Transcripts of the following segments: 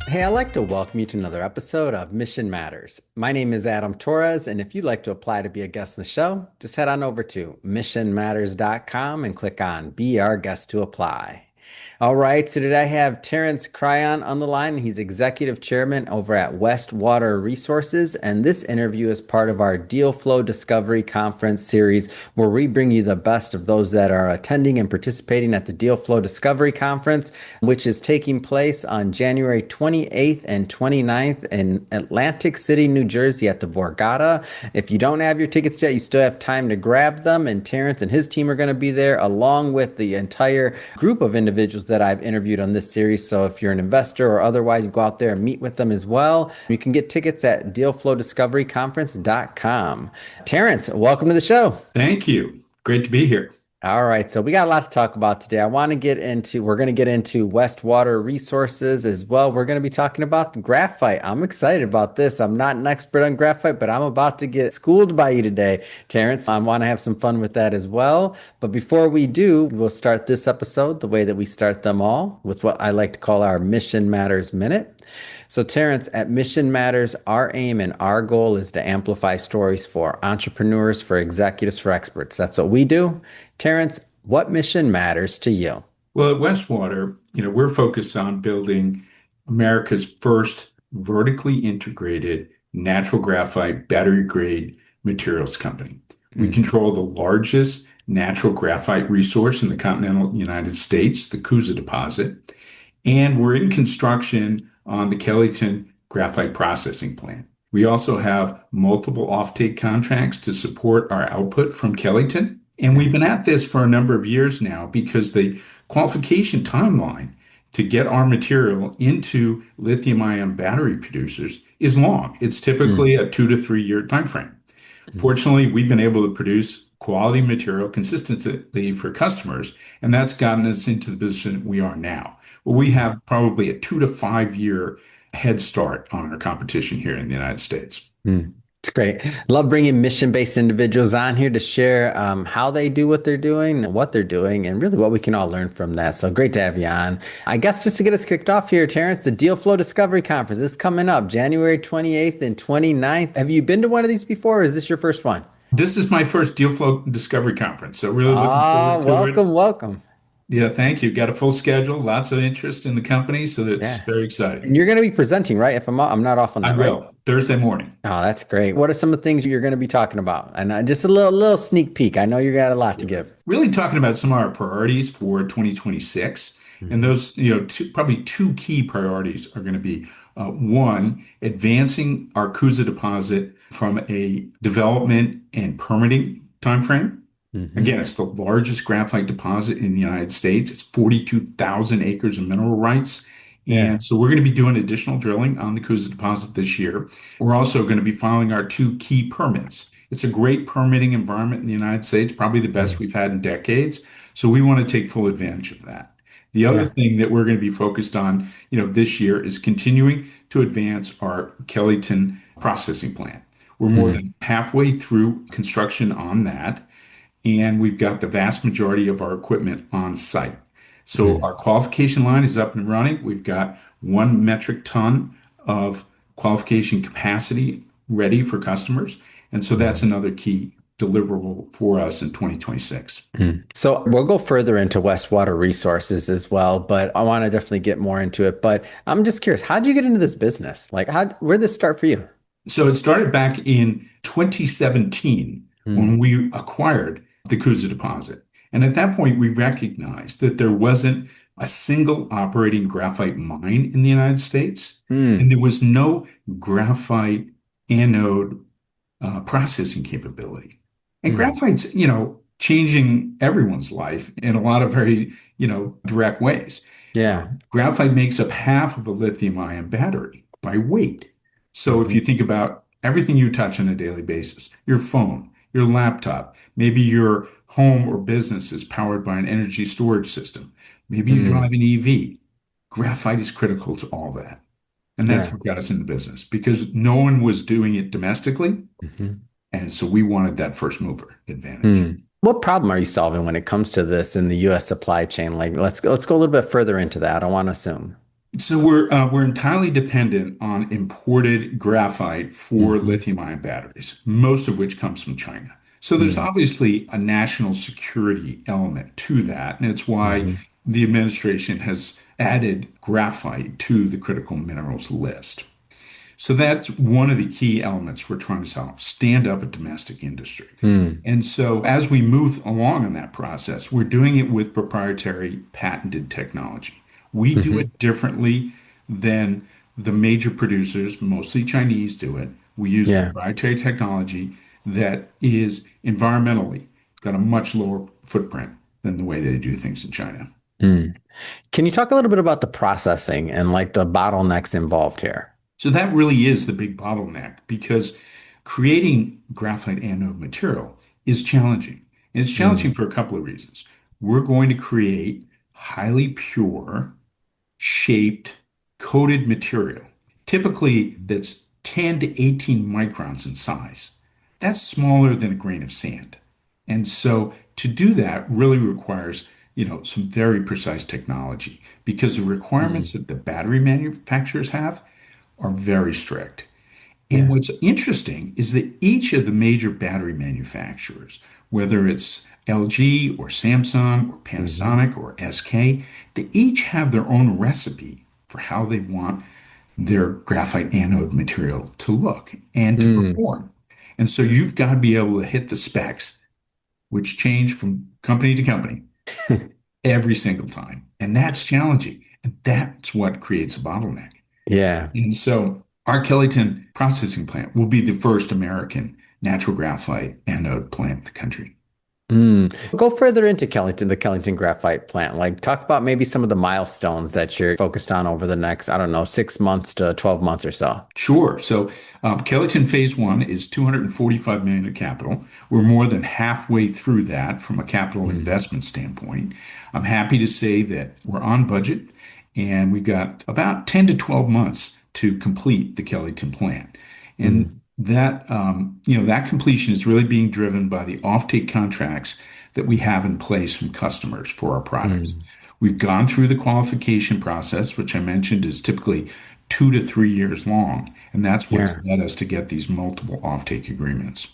Hey, I'd like to welcome you to another episode of Mission Matters. My name is Adam Torres, and if you'd like to apply to be a guest on the show, just head on over to missionmatters.com and click on Be Our Guest to Apply. All right, so today I have Terence Cryan on the line. He's executive chairman over at Westwater Resources, and this interview is part of our DealFlow Discovery Conference series, where we bring you the best of those that are attending and participating at the DealFlow Discovery Conference, which is taking place on January 28th and 29th in Atlantic City, New Jersey at the Borgata. If you don't have your tickets yet, you still have time to grab them, and Terence and his team are going to be there along with the entire group of individuals that I've interviewed on this series. So if you're an investor or otherwise, you go out there and meet with them as well. You can get tickets at DealFlowDiscoveryConference.com. Terence, welcome to the show. Thank you. Great to be here. All right, so we got a lot to talk about today. We're going to get into Westwater Resources as well. We're going to be talking about graphite. I'm excited about this. I'm not an expert on graphite, but I'm about to get schooled by you today, Terence. I want to have some fun with that as well. But before we do, we'll start this episode the way that we start them all, with what I like to call our Mission Matters Minute. So, Terence, at Mission Matters, our aim and our goal is to amplify stories for entrepreneurs, for executives, for experts. That's what we do. Terence, what mission matters to you? Well, at Westwater, we're focused on building America's first vertically integrated natural graphite battery grade materials company. We control the largest natural graphite resource in the continental United States, the Coosa deposit, and we're in construction on the Kellyton graphite processing plant. We also have multiple offtake contracts to support our output from Kellyton. And we've been at this for a number of years now because the qualification timeline to get our material into lithium-ion battery producers is long. It's typically a 2 to 3 year timeframe. Fortunately, we've been able to produce quality material consistently for customers, and that's gotten us into the position we are now. Well, we have probably a 2 to 5 year head start on our competition here in the United States. It's great. Love bringing mission-based individuals on here to share how they do what they're doing, and what they're doing, and really what we can all learn from that. So great to have you on. I guess just to get us kicked off here, Terence, the DealFlow Discovery Conference is coming up January 28th and 29th. Have you been to one of these before, or is this your first one? This is my first DealFlow Discovery Conference, so really looking forward to it. Welcome. Yeah, thank you. Got a full schedule, lots of interest in the company, so it's Yeah. very exciting. And you're going to be presenting, right? If I'm not off on I that, right? will, Thursday morning. Oh, that's great. What are some of the things you're going to be talking about? And just a little sneak peek. I know you got a lot to give. Really talking about some of our priorities for 2026. And those, probably two key priorities are going to be one, advancing our Coosa deposit from a development and permitting timeframe. Again, it's the largest graphite deposit in the United States. It's 42,000 acres of mineral rights. And so we're going to be doing additional drilling on the Coosa deposit this year. We're also going to be filing our two key permits. It's a great permitting environment in the United States, probably the best we've had in decades. So we want to take full advantage of that. The other thing that we're going to be focused on, this year is continuing to advance our Kellyton processing plant. We're more than halfway through construction on that. And we've got the vast majority of our equipment on site. So our qualification line is up and running. We've got 1 metric ton of qualification capacity ready for customers. And so that's another key deliverable for us in 2026. So we'll go further into Westwater Resources as well, but I want to definitely get more into it. But I'm just curious, how did you get into this business? Like, where did this start for you? So it started back in 2017 when we acquired the Coosa deposit. And at that point, we recognized that there wasn't a single operating graphite mine in the United States, and there was no graphite anode processing capability. And graphite's, changing everyone's life in a lot of very, direct ways. Yeah. Graphite makes up half of a lithium-ion battery by weight. So if you think about everything you touch on a daily basis, your phone, your laptop, maybe your home or business is powered by an energy storage system. Maybe you drive an EV. Graphite is critical to all that. And that's what got us in the business because no one was doing it domestically. And so we wanted that first mover advantage. What problem are you solving when it comes to this in the U.S. supply chain? Like, let's go a little bit further into that. I don't want to assume. So we're entirely dependent on imported graphite for Hmm. lithium-ion batteries, most of which comes from China. So there's Mm. obviously a national security element to that, and it's why Hmm. the administration has added graphite to the critical minerals list. So that's one of the key elements we're trying to solve, stand up a domestic industry. Mm. And so as we move along in that process, we're doing it with proprietary patented technology. We do Hmm. it differently than the major producers, mostly Chinese, do it. We use Yeah. proprietary technology that is environmentally got a much lower footprint than the way they do things in China. Mm. Can you talk a little bit about the processing and like the bottlenecks involved here? So that really is the big bottleneck because creating graphite anode material is challenging. And it's challenging Mm. for a couple of reasons. We're going to create highly pure, shaped, coated material, typically that's 10 to 18 microns in size. That's smaller than a grain of sand. And so to do that really requires, some very precise technology because the requirements Mm. that the battery manufacturers have are very strict. And Yeah. what's interesting is that each of the major battery manufacturers, whether it's LG or Samsung or Hmm. Panasonic or SK, they each have their own recipe for how they want their graphite anode material to look and to Mm. perform. And so you've got to be able to hit the specs, which change from company to company every single time. And that's challenging. And that's what creates a bottleneck. Yeah. And so our Kellyton processing plant will be the first American natural graphite anode plant in the country. Mm. Go further into Kellyton, the Kellyton graphite plant. Like, talk about maybe some of the milestones that you're focused on over the next, I don't know, 6 months to 12 months or so. Sure. So Kellyton Phase 1 is 245 million in capital. We're more than halfway through that from a capital Mm. investment standpoint. I'm happy to say that we're on budget and we've got about 10 to 12 months to complete the Kellyton plant. And Mm. that completion is really being driven by the offtake contracts that we have in place from customers for our products. Mm. We've gone through the qualification process, which I mentioned is typically 2 to 3 years long, and that's what's Yeah. led us to get these multiple offtake agreements.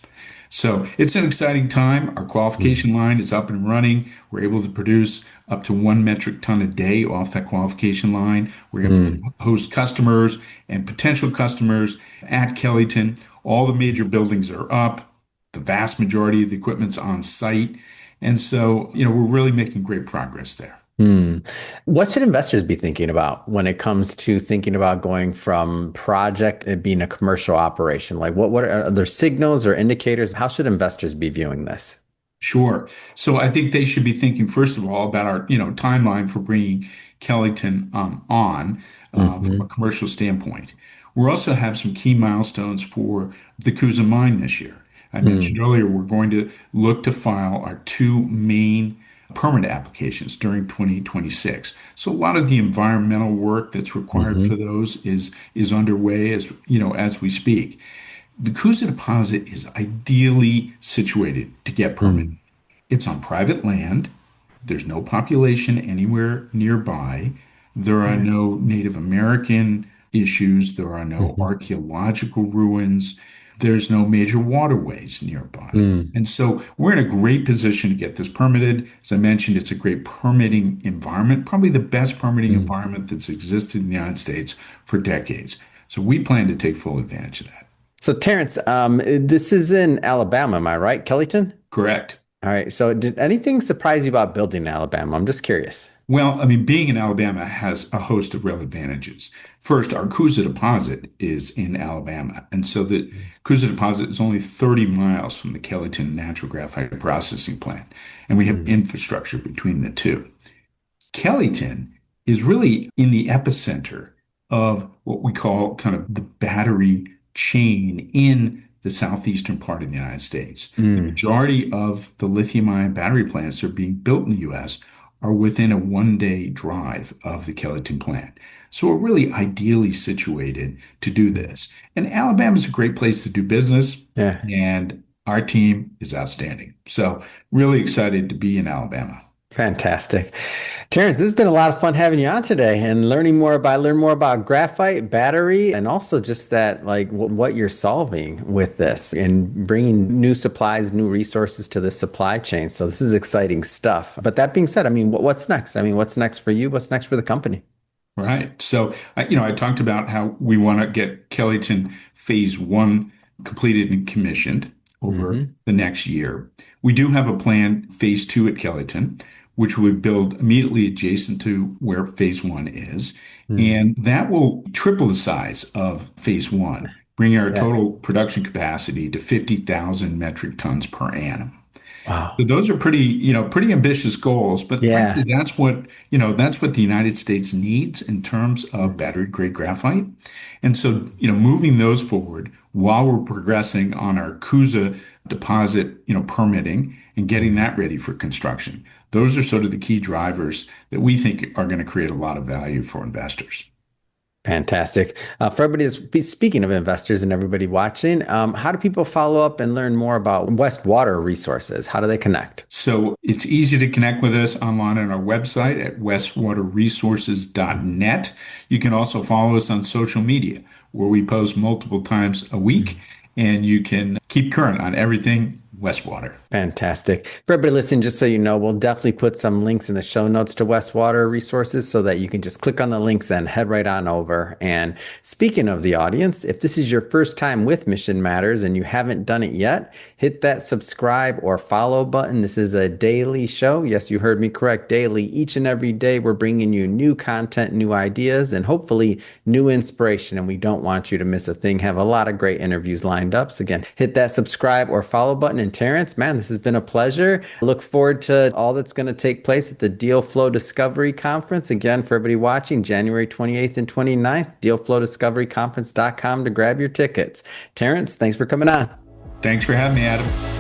So it's an exciting time. Our Mm. qualification line is up and running. We're able to produce up to 1 metric ton a day off that qualification line. We're able to Mm. host customers and potential customers at Kellyton. All the major buildings are up. The vast majority of the equipment's on site. And so, we're really making great progress there. Mm. What should investors be thinking about when it comes to thinking about going from project and being a commercial operation? Like, what are there signals or indicators? How should investors be viewing this? Sure. So I think they should be thinking, first of all, about our, timeline for bringing Kellyton on from a Hmm. commercial standpoint. We also have some key milestones for the Coosa mine this year. I mentioned Mm. earlier, we're going to look to file our two main permit applications during 2026. So a lot of the environmental work that's required for Hmm. those is underway as we speak. The Coosa deposit is ideally situated to get permit. Mm. It's on private land. There's no population anywhere nearby. There are Yeah. no Native American issues. There are no Hmm. archaeological ruins. There's no major waterways nearby. Mm. And so we're in a great position to get this permitted. As I mentioned, it's a great permitting environment, probably the best permitting Mm. environment that's existed in the United States for decades. So we plan to take full advantage of that. So, Terrence, this is in Alabama, am I right? Kellyton? Correct. All right. So, did anything surprise you about building in Alabama? I'm just curious. Well, I mean, being in Alabama has a host of real advantages. First, our Coosa deposit is in Alabama. And so the Coosa deposit is only 30 miles from the Kellyton Natural Graphite Processing Plant. And we have Mm. infrastructure between the two. Kellyton is really in the epicenter of what we call kind of the battery chain in the southeastern part of the United States. The Mm. majority of the lithium-ion battery plants that are being built in the US are within a 1 day drive of the Kellyton plant. So we're really ideally situated to do this. And Alabama is a great place to do business, Yeah. and our team is outstanding. So really excited to be in Alabama. Fantastic. Terrence, this has been a lot of fun having you on today and learn more about graphite, battery, and also just that like what you're solving with this and bringing new supplies, new resources to the supply chain. So this is exciting stuff. But that being said, I mean, what's next? I mean, what's next for you? What's next for the company? Right. So, I talked about how we want to get Kellyton phase one completed and commissioned over Hmm. the next year. We do have a plan, phase two at Kellyton, which we build immediately adjacent to where phase one is. Hmm. And that will triple the size of phase one, bringing our Yeah. total production capacity to 50,000 metric tons per annum. So Wow. those are pretty ambitious goals, but frankly, Yeah. that's what the United States needs in terms of battery grade graphite. And so, moving those forward while we're progressing on our Coosa deposit, permitting and getting Mhm. that ready for construction. Those are sort of the key drivers that we think are going to create a lot of value for investors. Fantastic. For everybody that's speaking of investors and everybody watching, how do people follow up and learn more about Westwater Resources? How do they connect? So it's easy to connect with us online on our website at westwaterresources.net. You can also follow us on social media where we post multiple times a week and you can keep current on everything Westwater. Fantastic. For everybody listening, just so you know, we'll definitely put some links in the show notes to Westwater Resources so that you can just click on the links and head right on over. And speaking of the audience, if this is your first time with Mission Matters and you haven't done it yet, hit that subscribe or follow button. This is a daily show. Yes, you heard me correct. Daily. Each and every day, we're bringing you new content, new ideas, and hopefully new inspiration. And we don't want you to miss a thing. Have a lot of great interviews lined up. So again, hit that subscribe or follow button. And Terrence, man, this has been a pleasure. Look forward to all that's going to take place at the DealFlow Discovery Conference. Again, for everybody watching, January 28th and 29th, DealFlowDiscoveryConference.com to grab your tickets. Terrence, thanks for coming on. Thanks for having me, Adam.